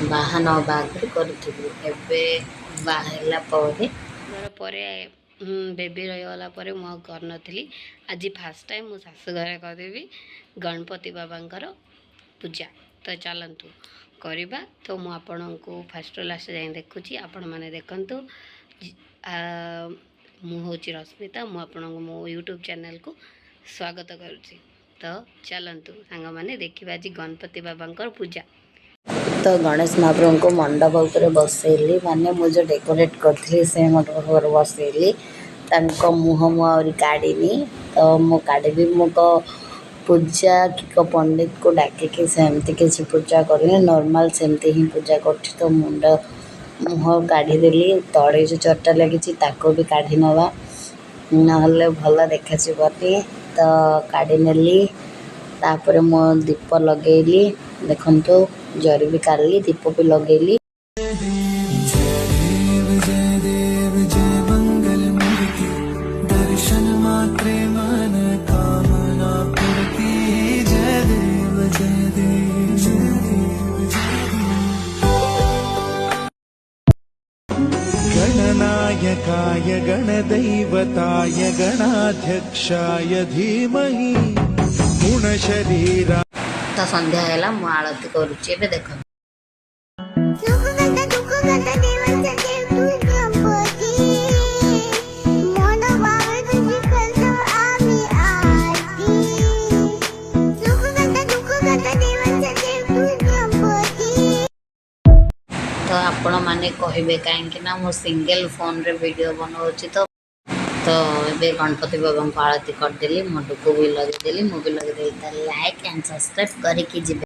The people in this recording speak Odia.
ବାହା ନ ବାହାଘର କରିଥିଲୁ। ଏବେ ବାହା ହେଲା ପରେ ବେବି ରହିଗଲା ପରେ ମୁଁ ଆଉ କରିନଥିଲି। ଆଜି ଫାଷ୍ଟ ଟାଇମ୍ ମୁଁ ଶାଶୁ ଘରେ କରିବି ଗଣପତି ବାବାଙ୍କର ପୂଜା। ତ ଚାଲନ୍ତୁ କରିବା। ତ ମୁଁ ଆପଣଙ୍କୁ ଫାଷ୍ଟରୁ ଲାଷ୍ଟ ଯାଏଁ ଦେଖୁଛି, ଆପଣମାନେ ଦେଖନ୍ତୁ। ମୁଁ ହେଉଛି ରଶ୍ମିତା, ମୁଁ ଆପଣଙ୍କୁ ମୋ ୟୁଟ୍ୟୁବ୍ ଚ୍ୟାନେଲ୍କୁ ସ୍ୱାଗତ କରୁଛି। ତ ଚାଲନ୍ତୁ ସାଙ୍ଗମାନେ ଦେଖିବା ଆଜି ଗଣପତି ବାବାଙ୍କର ପୂଜା। ତ ଗଣେଶ ମହାପ୍ରଭୁଙ୍କୁ ମଣ୍ଡପ ଉପରେ ବସେଇଲି, ମାନେ ମୁଁ ଯେଉଁ ଡେକୋରେଟ୍ କରିଥିଲି ସେ ମଣ୍ଡପ ଉପରେ ବସେଇଲି। ତାଙ୍କ ମୁହଁ ମୁଁ ଆହୁରି କାଢ଼ିନି, ତ ମୁଁ କାଢ଼ିବି। ମୁଁ ତ ପୂଜା କି ପଣ୍ଡିତକୁ ଡାକିକି ସେମିତି କିଛି ପୂଜା କରିନି, ନର୍ମାଲ୍ ସେମିତି ହିଁ ପୂଜା କରୁଛି। ତ ମୁହଁ କାଢ଼ିଦେଲି, ତଳେ ଯେଉଁ ଚଟା ଲାଗିଛି ତାକୁ ବି କାଢ଼ି ନେବା, ନହେଲେ ଭଲ ଦେଖାଯିବନି। ତ କାଢ଼ି ନେଲି। ତାପରେ ମୁଁ ଦୀପ ଲଗେଇଲି, ଦେଖନ୍ତୁ ଜରି ବି କାଢ଼ିଲି, ଦୀପ ବି ଲଗେଇଲି। गणनायकाय गणदैवताय गणाध्यक्षाय धीमहि गुणशरीरा। ତ ସନ୍ଧ୍ୟା ହେଲା, ମୁଁ ଆଳତି କରୁଛି ଏବେ ଦେଖନ୍ତୁ। ତ ଆପଣମାନେ କହିବେ କାହିଁକି ନା ମୁଁ ସିଙ୍ଗଲ୍ ଫୋନ୍ରେ ଭିଡ଼ିଓ ବନାଉଛି। ତ ଏବେ ଗଣପତି ବାବାଙ୍କୁ ଆଳତି କରିଦେଲି, ମୁଣ୍ଡକୁ ବି ଲଗେଇଦେଲି, ମୁଁ ବି ଲଗେଇଦେଲି। ତ ଲାଇକ୍ ଆଣ୍ଡ ସବସ୍କ୍ରାଇବ୍ କରିକି ଯିବେ।